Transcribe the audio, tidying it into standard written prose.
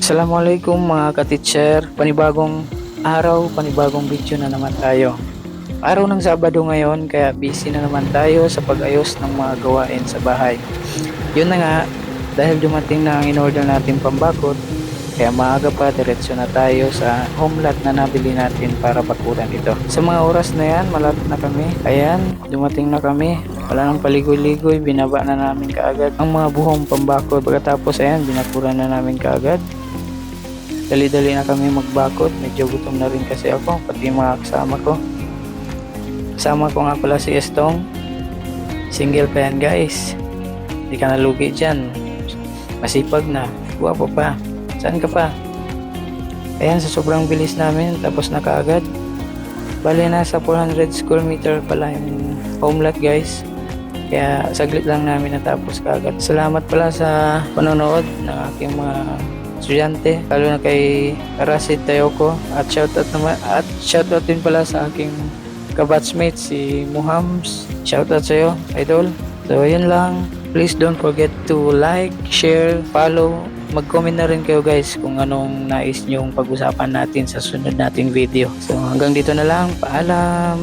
Assalamualaikum mga ka-teacher, panibagong araw, panibagong video na naman tayo. Araw ng Sabado ngayon kaya busy na naman tayo sa pag-ayos ng mga gawain sa bahay. Yun na nga, dahil dumating na ang in-order natin pambakot, kaya maaga pa diretso na tayo sa home lot na nabili natin para bakuran ito. Sa mga oras na yan, malapit na kami. Ayan, dumating na kami. Wala nang paligoy-ligoy, binaba na namin kaagad ang mga buhong pambakot. Pagkatapos ayan, binakuran na namin kaagad. Dali-dali na kami magbakot. Medyo gutom na rin kasi ako, pati yung mga kasama ko. Kasama ko nga pala si Estong. Single pa yan guys. Hindi ka nalugi dyan. Masipag na. Guwapo pa. Saan ka pa? Ayan, sa sobrang bilis namin, tapos na kaagad. Bali nasa 400 square meter pala yung home lot guys. Kaya saglit lang namin natapos kaagad. Salamat pala sa panonood ng aking mga estudyante, lalo na kay Rasid Tayoko. At shoutout din pala sa aking kabatchmate si Muhams. Shoutout sa'yo, idol. So yun lang. Please don't forget to like, share, follow. Mag-comment na rin kayo guys kung anong nais nyong pag-usapan natin sa sunod nating video. So hanggang dito na lang. Paalam!